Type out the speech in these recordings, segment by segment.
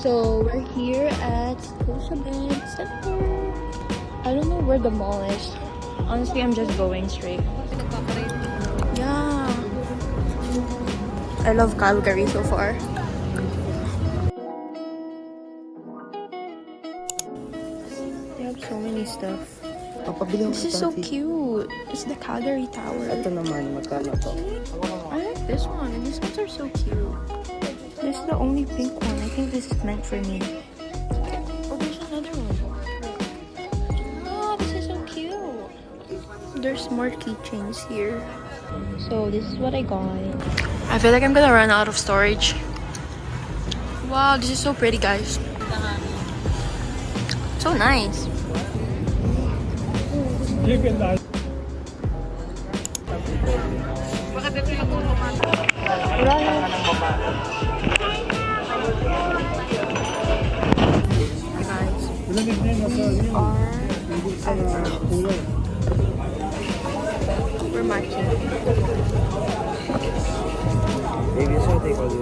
So we're here at Banff Center. I don't know where the mall is. Honestly, I'm just going straight. Yeah. I love Calgary so far. They have so many stuff. This is so cute. It's the Calgary Tower. Ito naman, magkano to? I like this one. These ones are so cute. This is the only pink one. I think this is meant for me. Oh, there's another one. Oh, this is so cute. There's more keychains here. So this is what I got. I feel like I'm gonna run out of storage. Wow, this is so pretty, guys. So nice. You can Guys, we're matching. Baby, so take all the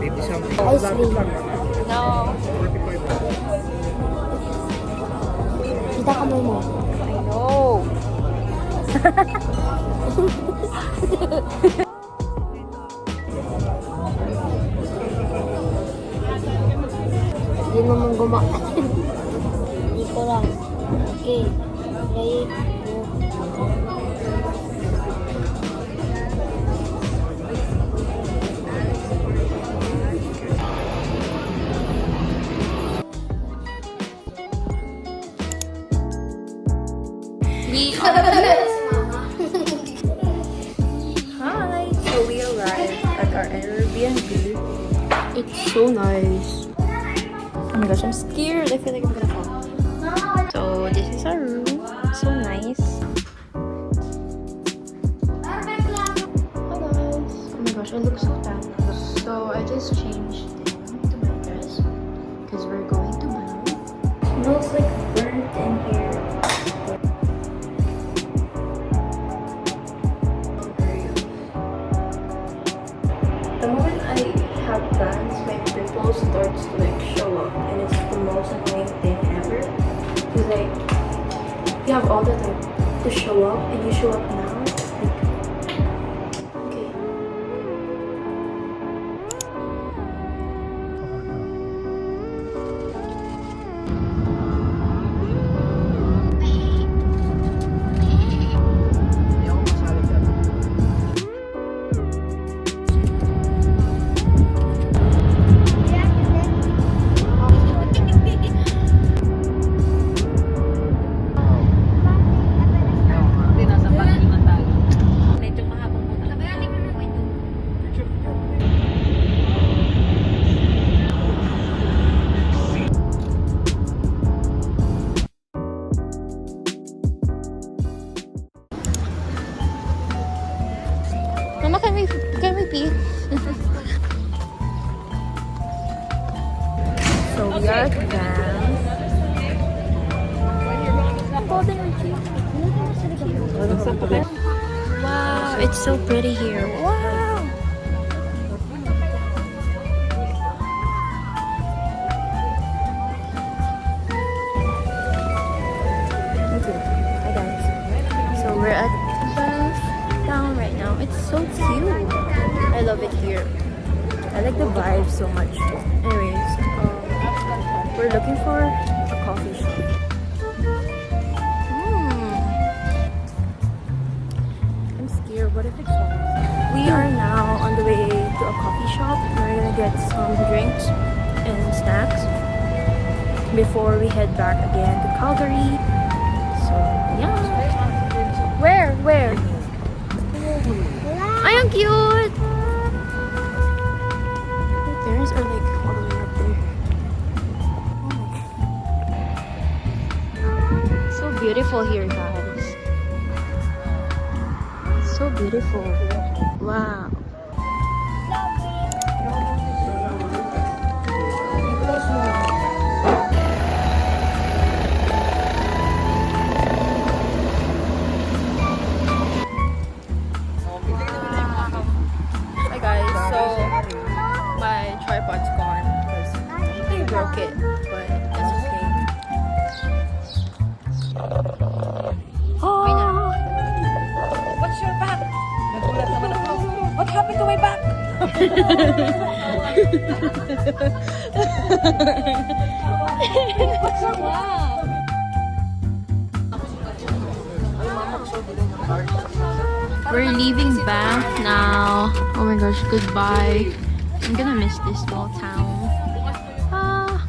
baby something. Ice cream. No. Kita kamay mo. I know. Hindi naman gumakas. Dito lang. Okay. Ready? Go. We are Hi! So we arrived at our Airbnb. It's so nice. Oh my gosh, I'm scared. I feel like I'm gonna fall. So this is our room. So nice. Hi guys. Oh my gosh, I look so tan. So I just changed into my dress because we're going to Banff. Smells like burnt in here. The moment I have plans, my pimples starts to like show up, and it's the most annoying thing ever. Cause like you have all the time to show up, and you show up now. Like, okay. Mama, can we pee? So we are at Banff. Wow, it's so pretty here. Wow. Okay. Hi guys. So we're at Banff town right now. It's so cute. I love it here. I like the vibe so much. Anyways, we're looking for a coffee shop. I'm scared. What if it's wrong? We are now on the way to a coffee shop. We're gonna get some drinks and snacks before we head back again to Calgary. So yeah. Where? Ay, ang cute! My parents are like all the way up there. Oh my God. So beautiful here, guys. So beautiful. Wow. it, but that's okay. Oh! What's your back? Nagulat naman ako. What happened to my back? Wow. We're leaving Banff now. Oh my gosh, goodbye. I'm gonna miss this small town. Ah.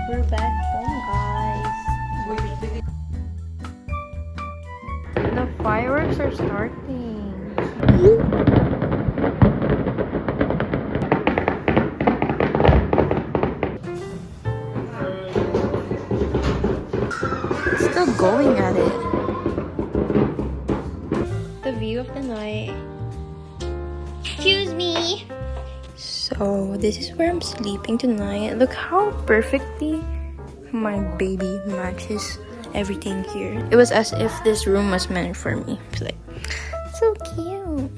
We're back home, guys. The fireworks are starting. Still going at it. The view of the night. Excuse me. So this is where I'm sleeping tonight. Look how perfectly my baby matches everything here. It was as if this room was meant for me. It's like so cute.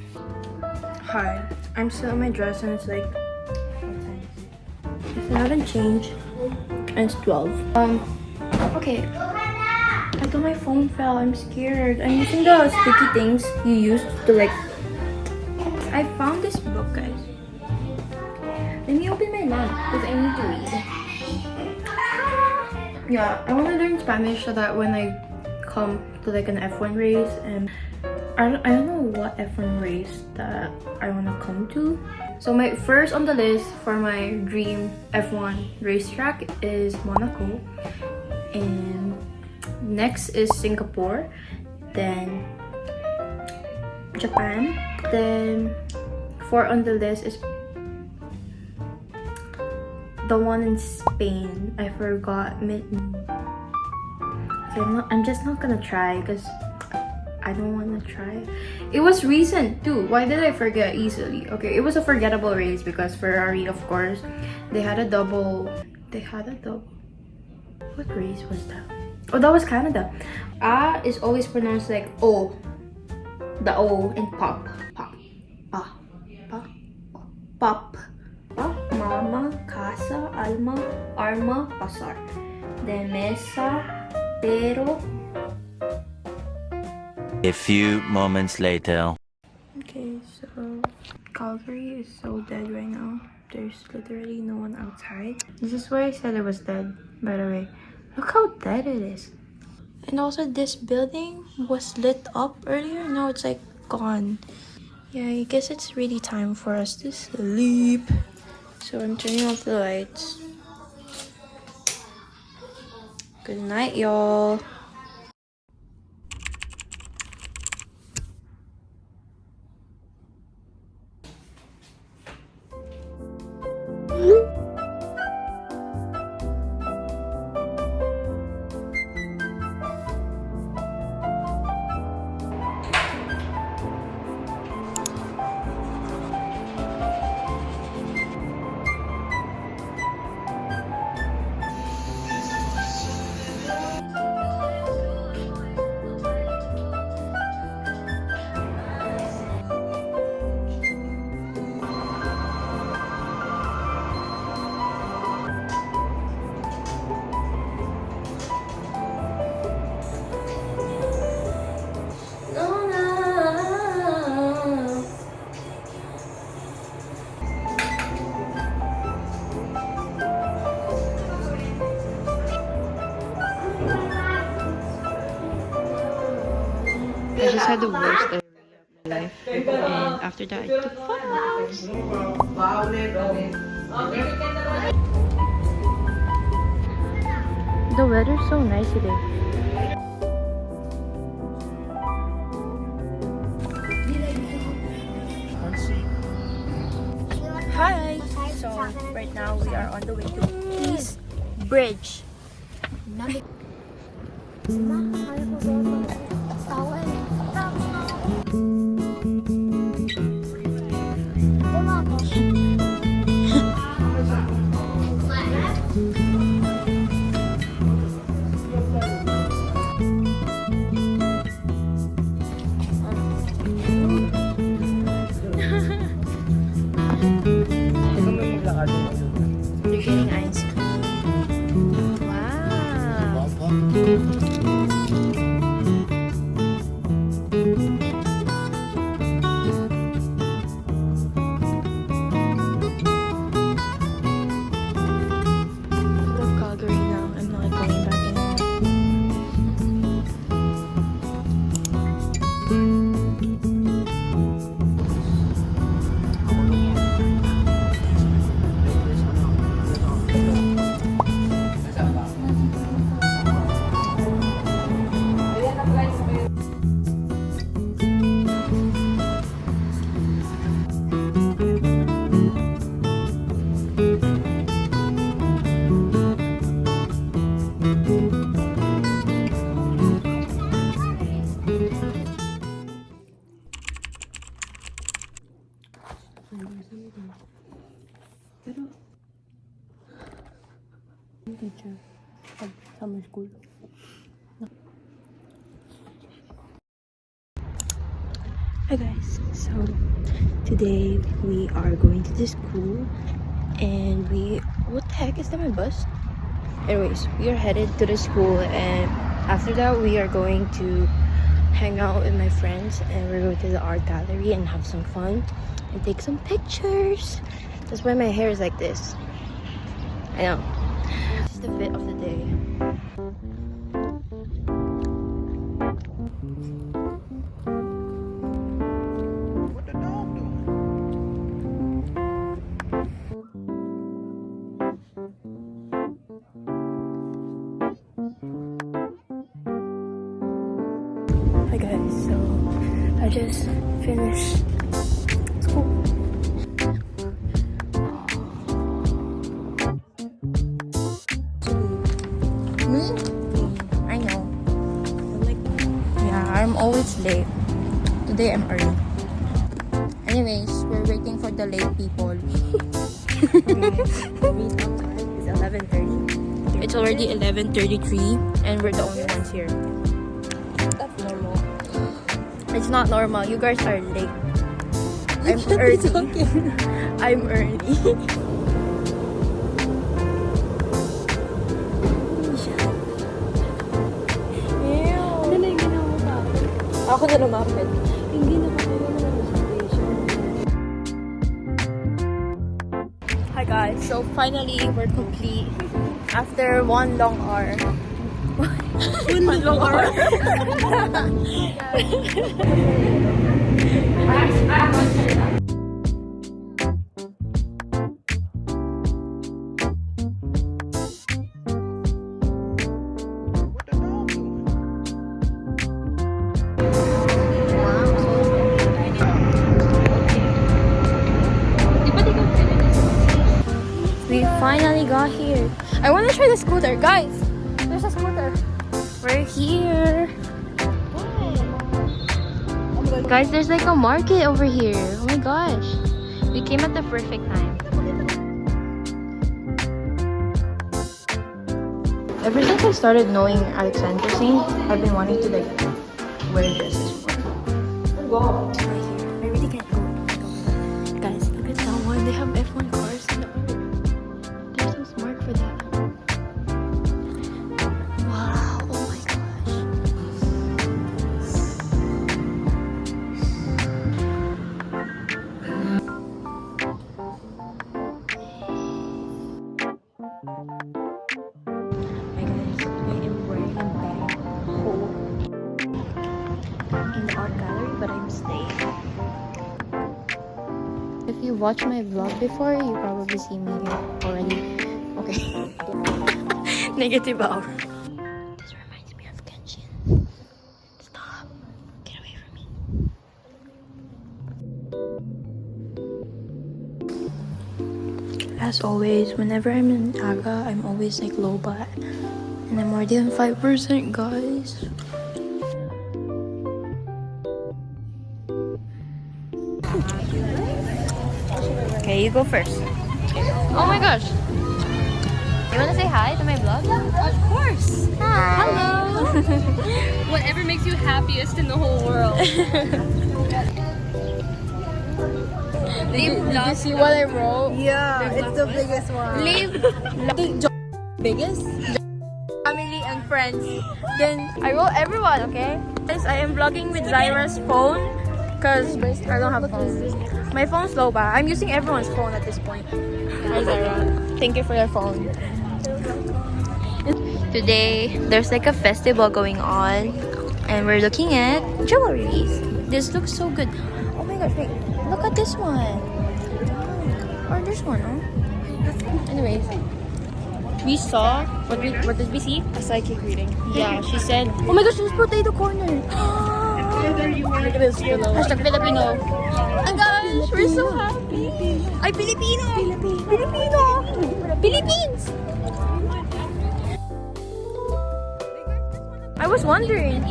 Hi, I'm still in my dress and it's like what time is it? It's 11 change and it's 12. Okay. I thought my phone fell. I'm scared. I'm using the sticky things you used to like. I found this book, guys. Let me open my lamp because I need to read. Yeah, I want to learn Spanish so that when I come to like an F1 race, and I don't know what F1 race that I want to come to. So my first on the list for my dream F1 racetrack is Monaco, and next is Singapore, then Japan, then 4 on the list is the one in Spain. I forgot. Okay, I'm just not gonna try because I don't want to try. It was recent too. Why did I forget easily? Okay, it was a forgettable race because Ferrari, of course, they had a double. What race was that? Oh, that was Canada. A is always pronounced like O. The O in pop. Pop. Pa. Pa. Pop. Mama, casa, alma, arma, pasar. De mesa, pero. A few moments later. Okay, so Calgary is so dead right now. There's literally no one outside. This is why I said it was dead, by the way. Look how dead it is. And also this building was lit up earlier. Now it's like gone. Yeah, I guess it's really time for us to sleep. So I'm turning off the lights. Good night, y'all. I just had the worst diarrhea of my life, and after that I took photos. The weather's so nice today. Hi! So right now we are on the way to Peace Bridge. I love Calgary now. I'm not going back anymore. Teacher. Summer school. Hi guys, so today we are going to the school and what the heck, is that my bus? Anyways, we are headed to the school and after that we are going to hang out with my friends and we're going to the art gallery and have some fun and take some pictures. That's why my hair is like this. I know. This is the fit of the day. Hi guys, so I just finished school. Me? I know. Yeah, I'm always late. Today I'm early. Anyways, we're waiting for the late people. It's 11:30. It's already 11:33 and we're the only ones here. That's normal. It's not normal. You guys are late. I'm early. I'm early. Ano na yung ginawa mo sa akin? Ako na lumapit. Yung ginawa ko na reservation. Hi guys. So finally we're complete after one long hour. One long hour. We finally got here. I want to try the scooter, guys. There's a scooter. We're here. Guys, there's like a market over here. Oh my gosh. We came at the perfect time. Ever since I started knowing Alexandra Singh, I've been wanting to like wear dresses for her. Right here. I really can't go. Guys, look at that one. They have F1 cars in the They're so smart for that. Wow, oh my gosh. My guys, I am wearing a bag in the art gallery, but I'm staying. If you watched my vlog before, you probably see me here already. Okay. Negative hour. This reminds me of Kenshin. Stop. Get away from me. As always, whenever I'm in Aga, I'm always like low bat. And I'm already on 5%, guys. Okay, you go first. Oh my gosh. You wanna say hi to my vlog? Of course. Hi. Hello. Whatever makes you happiest in the whole world. Did you see what I wrote? Yeah, it's the biggest one. Leave The biggest? family and friends. Then I roll everyone, okay? Guys, I am vlogging with Zyra's phone because I don't have phone. My phone's low ba? I'm using everyone's phone at this point. Hi Zyra. Thank you for your phone. Today, there's like a festival going on and we're looking at jewelries. This looks so good. Oh my gosh, wait. Look at this one. Or this one, oh. Anyways, we saw, what did we see? A psychic reading. Yeah, she said, oh my gosh, there's potato corner. Look at this pillow. Hashtag Filipino. And guys, we're so happy. Ay, Filipino! Filipino! Philippines! I was wondering.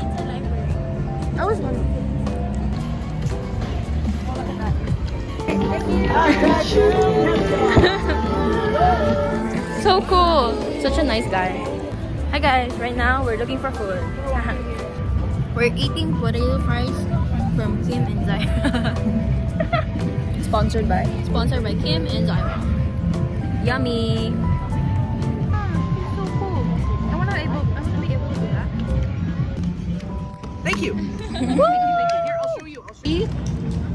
So cool. Such a nice guy. Hi guys, right now we're looking for food. We're eating potato fries from Kim and Zyra. Sponsored by. Sponsored by Kim and Zyra. Yummy. So cool. I wanna be able to do that. Thank you. Thank you. Here, I'll show you.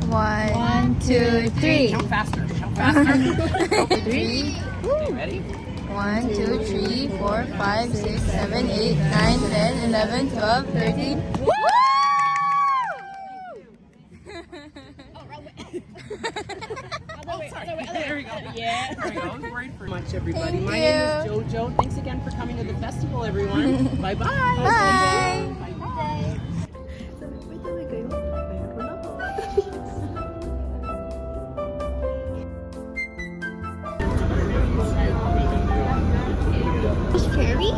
One, two, three. Jump faster. Jump faster. Three. Okay, ready? 1, 2, 3, 4, 5, 6, 7, 8, 9, 10, 11, 12, 13. Woo! There we go. Yeah. There we go. Great for much, everybody. Thank My you. name is JoJo. Thanks again for coming to the festival, everyone. Bye-bye. Bye! Cherry?